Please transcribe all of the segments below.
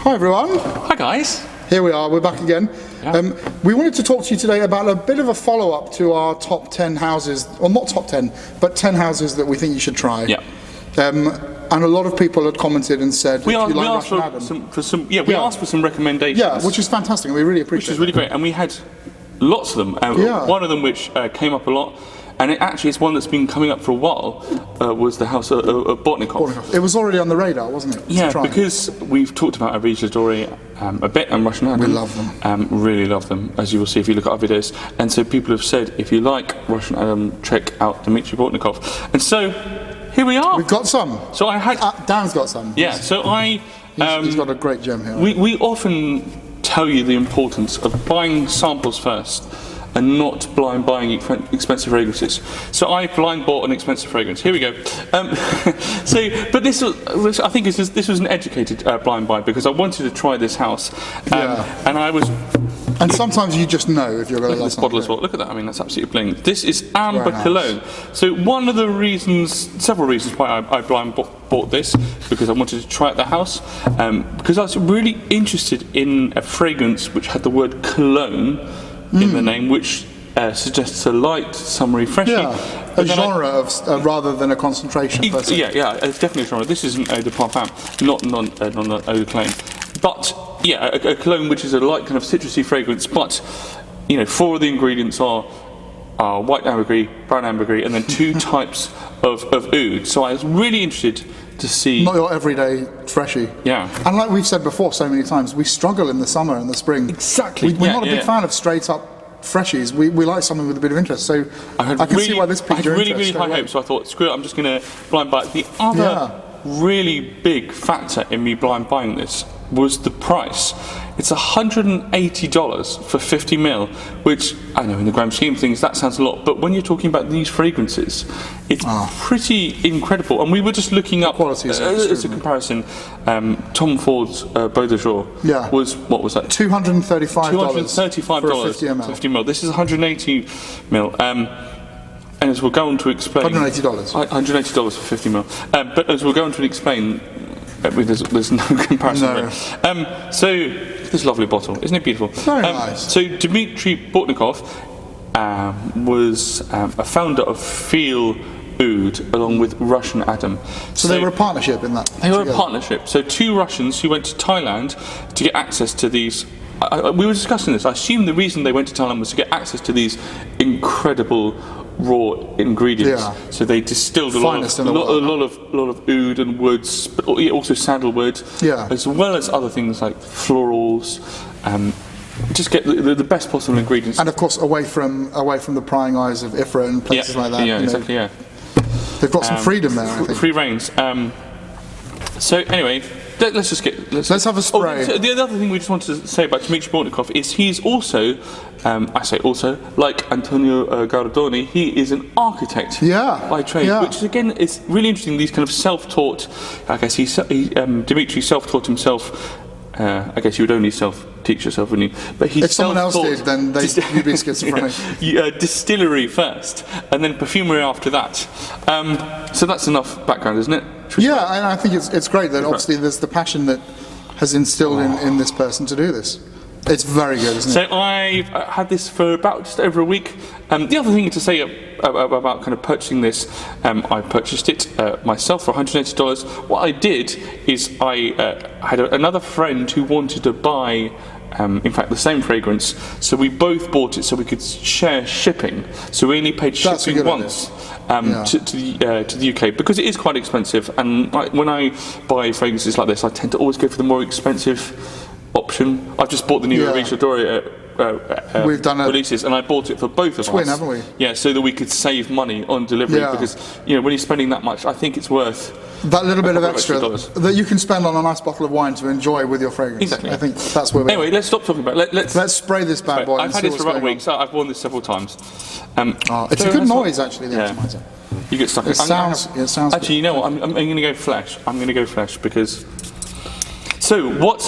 Hi everyone. Hi guys. Here we are, we're back again. Yeah. We wanted to talk to you today about a bit of a follow-up to our top 10 houses, or not top 10, but 10 houses that we think you should try. Yeah. And a lot of people had commented and said, We asked for some recommendations. Yeah, which is fantastic, and we really appreciate it. Which is really great, and we had lots of them. One of them which came up a lot, and it's one that's been coming up for a while, was the house of Bortnikov. It was already on the radar, wasn't it? Yeah, because we've talked about Avija Dori a bit, and Russian Adam. We love them. Really love them, as you will see if you look at our videos. And so people have said, if you like Russian Adam, check out Dmitri Bortnikov. And so, here we are. We've got some. So I had... Dan's got some. Yeah, so I... he's got a great gem here. We often tell you the importance of buying samples first and not blind buying expensive fragrances. So I blind bought an expensive fragrance. Here we go. But this was, I think this was an educated blind buy, because I wanted to try this house, and I was. And sometimes you just know if you're going to love this bottle as well. Look at that. I mean, that's absolutely bling. This is Amber Cologne. So one of the reasons, several reasons why I blind bought this, because I wanted to try out the house, because I was really interested in a fragrance which had the word cologne in the name, which suggests a light, summery, freshy. Yeah, a genre of rather than a concentration. Yeah, it's definitely a genre. This is an eau de parfum, not an eau de cologne. But yeah, a cologne which is a light kind of citrusy fragrance. But you know, 4 of the ingredients are white ambergris, brown ambergris, and then 2 types of oud. So I was really interested to see. Not your everyday freshie. Yeah. And like we've said before so many times, we struggle in the summer and the spring. Exactly. We're not a big fan of straight up freshies. We like something with a bit of interest. So I can see why this piqued your interest. I had really high hopes, so I thought, screw it, I'm just going to blind buy it. The other really big factor in me blind buying this was the price. It's $180 for 50 ml, which I know in the grand scheme of things that sounds a lot, but when you're talking about these fragrances, it's pretty incredible. And we were just looking up as a comparison. Tom Ford's Beau de Jour was, what was that? $235 for 50 ml. 50 ml. This is 180 ml. And as we'll go on to explain, $180 for 50 ml. But as we'll go on to explain, there's no comparison there. So this lovely bottle, isn't it beautiful? Very nice. So Dmitri Bortnikov was a founder of Feel Oud along with Russian Adam. So they were a partnership in that. They were a partnership. So 2 Russians who went to Thailand to get access to these. We were discussing this. I assume the reason they went to Thailand was to get access to these incredible raw ingredients. So they distilled a lot of oud and woods, but also sandalwood, as well as other things like florals. Just get the best possible ingredients, and of course away from the prying eyes of Ifra and places like that. Yeah, exactly. Yeah, they've got some freedom there. I think. Free reigns. So anyway. Let's have a spray. The other thing we just wanted to say about Dmitri Bortnikov is he's also, like Antonio Gardoni, he is an architect by trade, which is, again, it's really interesting. These kind of self-taught, I guess Dmitri self-taught himself. I guess you would only self-teach yourself, wouldn't you? But if someone else did, then you'd be schizophrenic. Distillery first, and then perfumery after that. So that's enough background, isn't it? Yeah, and I think it's great that obviously there's the passion that has instilled in this person to do this. It's very good, isn't it? So I've had this for about just over a week. The other thing to say about kind of purchasing this, I purchased it myself for $180. What I did is I had another friend who wanted to buy, in fact, the same fragrance. So we both bought it so we could share shipping. So we only paid shipping once. To the UK, because it is quite expensive, and when I buy fragrances like this, I tend to always go for the more expensive option. I've just bought the new Avija Dori we've done releases, and I bought it for both of us. Haven't we? Yeah, so that we could save money on delivery, because when you're spending that much, I think it's worth that little bit of extra that you can spend on a nice bottle of wine to enjoy with your fragrance. Exactly. I think that's where we're Anyway, let's stop talking about it. Let's spray this bad boy. I've had this for about a week, so I've worn this several times. It's a good noise, actually, the atomizer. You get stuck. It sounds actually, good. you know what? I'm going to go flesh. I'm going to go flesh because. So what?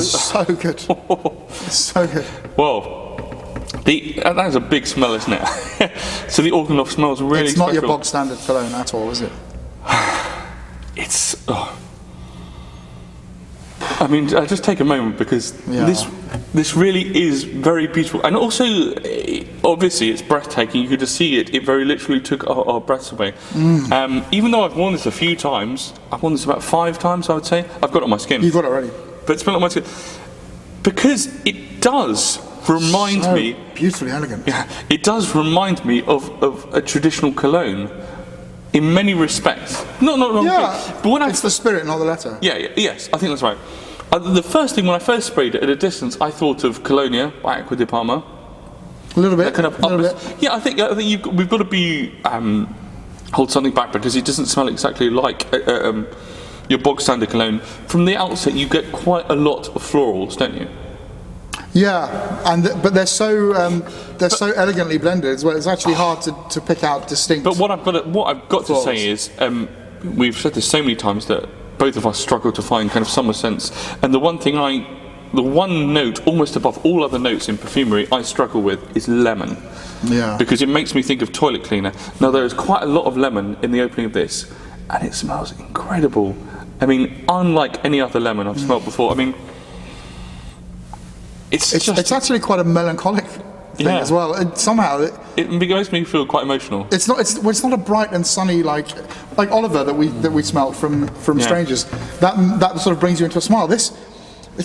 So good. So good. Well, that is a big smell, isn't it? So the Bortnikov smells really. It's not your bog standard cologne at all, is it? It's. I mean, just take a moment because this really is very beautiful, and also obviously it's breathtaking. You could just see it. It very literally took our breaths away. Even though I've worn this a few times, I've worn this about 5 times. I would say I've got it on my skin. You've got it already, but it's been on my skin because it does remind me. Beautifully elegant. Yeah, it does remind me of a traditional cologne. In many respects, not wrong. But when it's the spirit, not the letter. Yes, I think that's right. The first thing when I first sprayed it at a distance, I thought of Colonia by Acqua di Parma. A little bit. Kind of a little bit. Yeah, I think we've got to be hold something back because it doesn't smell exactly like your bog standard cologne. From the outset, you get quite a lot of florals, don't you? Yeah, but they're so elegantly blended as well. It's actually hard to pick out distinct. But what I've got to say is, we've said this so many times that both of us struggle to find kind of summer scents. And the one note, almost above all other notes in perfumery, I struggle with is lemon. Yeah. Because it makes me think of toilet cleaner. Now there is quite a lot of lemon in the opening of this, and it smells incredible. I mean, unlike any other lemon I've smelled before. I mean. It's actually quite a melancholic thing as well. And somehow it makes me feel quite emotional. It's not a bright and sunny like Oliver that we smelt from Strangers. That sort of brings you into a smile. It's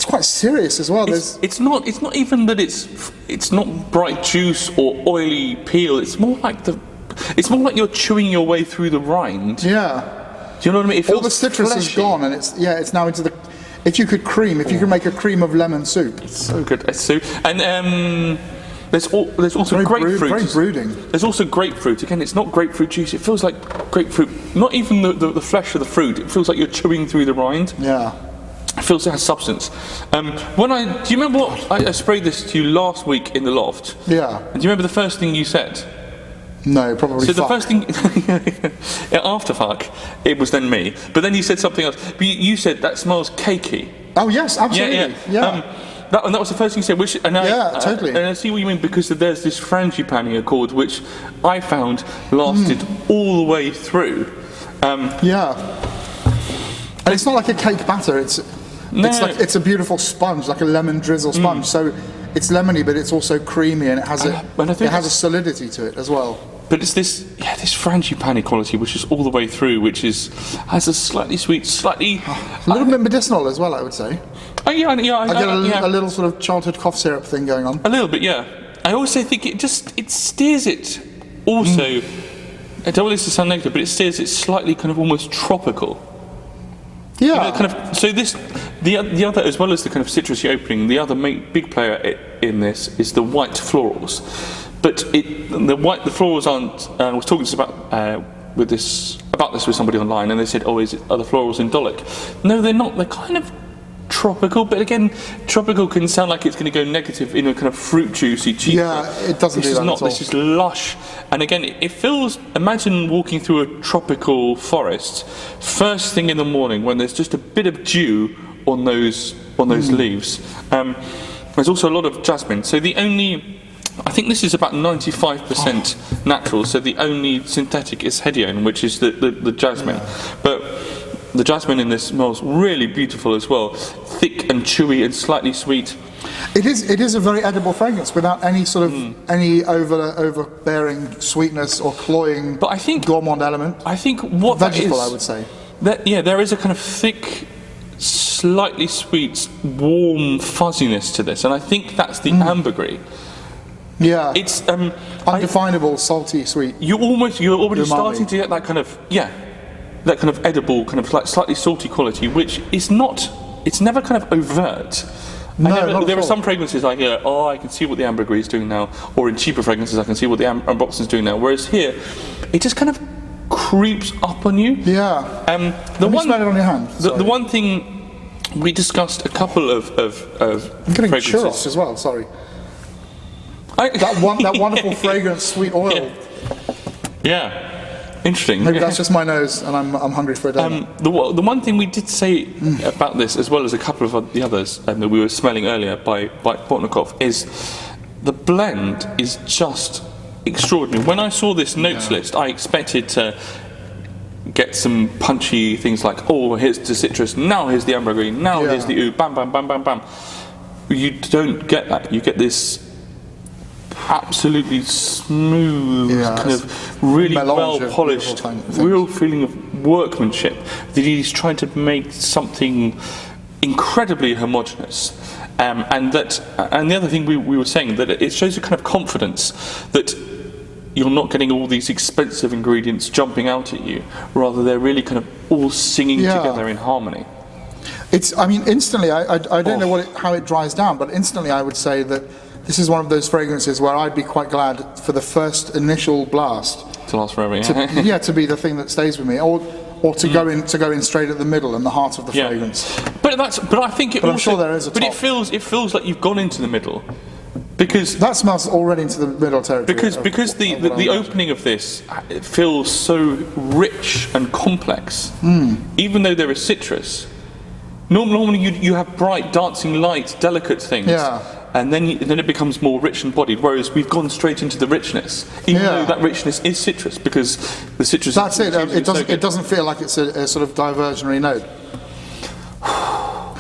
quite serious as well. It's not even that it's not bright juice or oily peel. It's more like you're chewing your way through the rind. Yeah. Do you know what I mean? It feels all the citrus fleshy. is gone, and it's now into the. If you could make a cream of lemon soup. It's so good. And there's also grapefruit. Very brooding. There's also grapefruit. Again, it's not grapefruit juice. It feels like grapefruit. Not even the flesh of the fruit. It feels like you're chewing through the rind. Yeah. It feels it has substance. Do you remember what I sprayed this to you last week in the loft? Yeah. And do you remember the first thing you said? No, probably. So the first thing, after fuck, it was then me. But then you said something else. But you said that smells cakey. Oh yes, absolutely. Yeah. That was the first thing you said. Totally. And I see what you mean because there's this frangipani accord which I found lasted all the way through. Yeah. And it's not like a cake batter. It's a beautiful sponge, like a lemon drizzle sponge. So it's lemony, but it's also creamy, and it has a solidity to it as well. But it's this frangipani quality, which is all the way through, has a slightly sweet, a little bit medicinal as well, I would say. I get a little sort of childhood cough syrup thing going on. A little bit, yeah. I also think it steers it. Also, I don't want this to sound negative, but it steers it slightly kind of almost tropical. Yeah. The other, as well as the kind of citrusy opening, the other big player in this is the white florals. But the florals aren't. I was talking about this with somebody online, and they said, "Oh, are the florals indolic?" No, they're not. They're kind of tropical, but again, tropical can sound like it's going to go negative in a kind of fruit juicy cheap. Yeah, it doesn't do that at all. This is lush, and again, it feels. Imagine walking through a tropical forest, first thing in the morning when there's just a bit of dew on those leaves. There's also a lot of jasmine. So I think this is about 95% natural. So the only synthetic is hedione, which is the jasmine, but. The jasmine in this smells really beautiful as well, thick and chewy and slightly sweet. It is a very edible fragrance without any sort of any overbearing sweetness or cloying. But I think gourmand element. I think what vegetable, that is, I would say. There is a kind of thick, slightly sweet, warm fuzziness to this, and I think that's the ambergris. Yeah, it's undefinable, salty, sweet. You're already umami. Starting to get that kind of that kind of edible, kind of like slightly salty quality, which is not. It's never kind of overt. No, there are some fragrances I hear, I can see what the ambergris is doing now, or in cheaper fragrances I can see what the ambroxan is doing now. Whereas here, it just kind of creeps up on you. Yeah. Smell it on your hand. The one thing we discussed a couple of I'm getting fragrances churros as well. Sorry. That wonderful fragrance, sweet oil. Yeah. Interesting. Maybe that's just my nose, and I'm hungry for a donut. The one thing we did say about this, as well as a couple of the others that we were smelling earlier by Bortnikov, is the blend is just extraordinary. When I saw this notes list, I expected to get some punchy things like, oh, here's the citrus, now here's the amber green, now here's the oud, bam, bam, bam, bam, bam. You don't get that. You get this absolutely smooth, kind of really well polished, real feeling of workmanship. That he's trying to make something incredibly homogeneous. And the other thing we were saying, that it shows a kind of confidence that you're not getting all these expensive ingredients jumping out at you, rather they're really kind of all singing together in harmony. I mean, instantly, I don't know how it dries down, but instantly I would say that this is one of those fragrances where I'd be quite glad for the first initial blast to last forever. To be the thing that stays with me, or to go in straight at the middle and the heart of the fragrance. But I think it. But I'm sure there is a top. But it feels like you've gone into the middle. Because that smells already into the middle territory. Because the opening of this, it feels so rich and complex, even though there is citrus. Normally you have bright, dancing lights, delicate things, and then it becomes more rich and bodied. Whereas we've gone straight into the richness, even though that richness is citrus, because the citrus. That's it. It doesn't feel like it's a sort of diversionary note.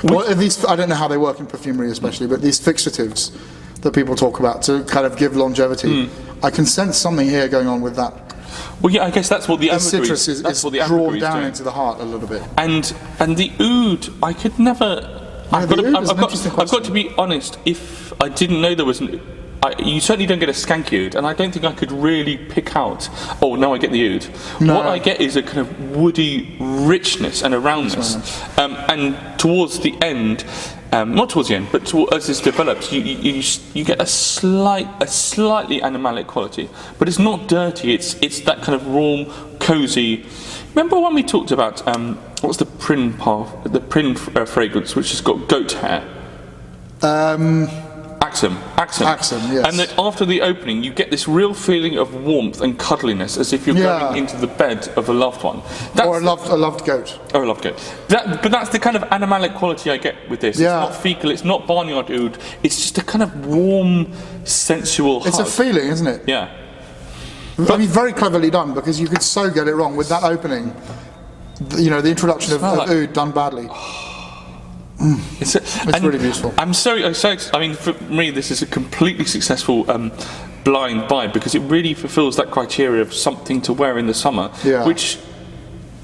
Well, at least I don't know how they work in perfumery, especially, but these fixatives that people talk about to kind of give longevity, I can sense something here going on with that. Well, yeah, I guess that's what the citrus is drawn down into the heart a little bit. And the oud, I could never. I've got to be honest. If I didn't know there was you certainly don't get a skanky oud, and I don't think I could really pick out. Oh, now I get the oud. No. What I get is a kind of woody richness and a roundness, and towards the end. Not towards the end, but as this develops, you get a slightly animalic quality, but it's not dirty. It's that kind of warm, cozy. Remember when we talked about what's the Prin fragrance, which has got goat hair? Axum, yes. And that after the opening, you get this real feeling of warmth and cuddliness, as if you're going into the bed of a loved one. Or a loved goat. Or a loved goat. But that's the kind of animalic quality I get with this. Yeah. It's not fecal, it's not barnyard oud. It's just a kind of warm, sensual hug. It's a feeling, isn't it? Yeah. I mean, very cleverly done, because you could so get it wrong with that opening. You know, the introduction of oud done badly. It's really beautiful. I'm so excited. I mean, for me, this is a completely successful blind buy, because it really fulfills that criteria of something to wear in the summer, which,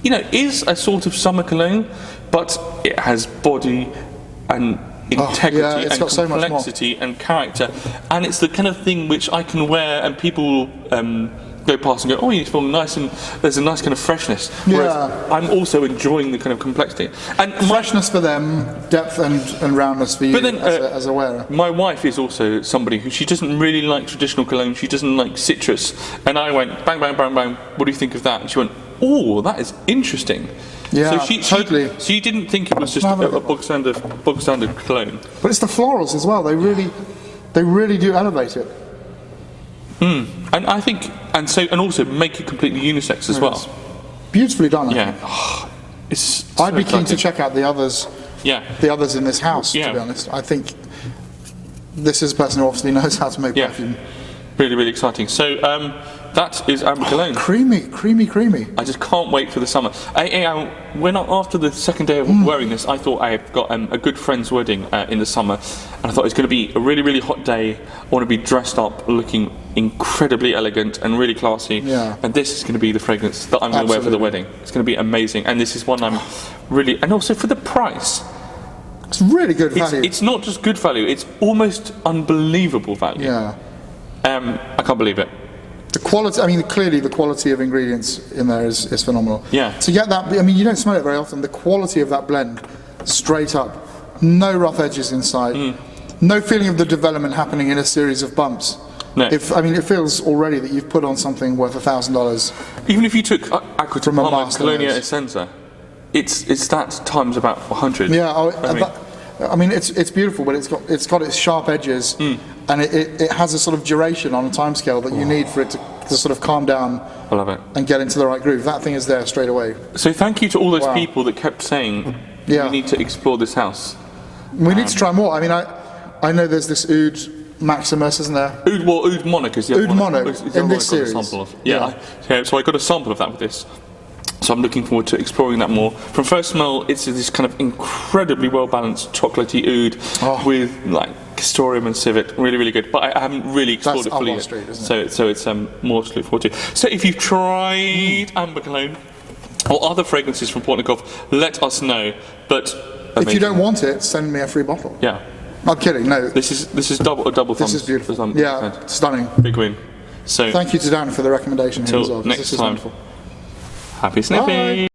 is a sort of summer cologne, but it has body and integrity and complexity and character, and it's the kind of thing which I can wear and people go past and go, oh, you feel nice, and there's a nice kind of freshness. Whereas I'm also enjoying the kind of complexity. And freshness for them, depth and roundness for you as a wearer. My wife is also somebody who, she doesn't really like traditional cologne, she doesn't like citrus. And I went, bang, bang, bang, bang, what do you think of that? And she went, oh, that is interesting. Yeah, so totally. She didn't think it was just a bog standard cologne. But it's the florals as well. They really do elevate it. And I think, and also make it completely unisex as well. Beautifully done. I'd be keen to check out the others. The others in this house. To be honest, I think this is a person who obviously knows how to make perfume. Really, really exciting. So that is Amber Cologne. Creamy. I just can't wait for the summer. After the second day of wearing this, I thought I had got a good friend's wedding in the summer, and I thought it's going to be a really, really hot day. I want to be dressed up, looking incredibly elegant and really classy. And this is going to be the fragrance that I'm going to wear for the wedding. It's going to be amazing, and this is one I'm really, and also for the price. It's really good value. It's not just good value; it's almost unbelievable value. I can't believe it. The quality, I mean, clearly the quality of ingredients in there is phenomenal. To get that, I mean, you don't smell it very often. The quality of that blend, straight up, no rough edges inside, no feeling of the development happening in a series of bumps. No. It feels already that you've put on something worth $1,000. Even if you took Aqua di Parma Colonia Essenza, it's that times about 100. I mean, it's beautiful, but it's got its sharp edges, and it has a sort of duration on a timescale that you need for it to sort of calm down. I love it. And get into the right groove. That thing is there straight away. So thank you to all those people that kept saying we need to explore this house. We need to try more. I mean, I know there's this Oud Maximus, isn't there? Oud Monarch is the Oud Monarch in this series. So I got a sample of that with this. So I'm looking forward to exploring that more. From first smell, it's this kind of incredibly well-balanced chocolatey oud with like castoreum and civet. Really, really good. But I haven't really explored it fully yet. Street, isn't it? So it's more to look forward to. So if you've tried Amber Cologne or other fragrances from Bortnikov, let us know. But if you don't want it, send me a free bottle. Yeah. I'm kidding. No. This is double thumbs. This is beautiful. Yeah, stunning. Big win. So thank you to Dan for the recommendation here as well. Next This is time. wonderful. Happy sniffing. Bye.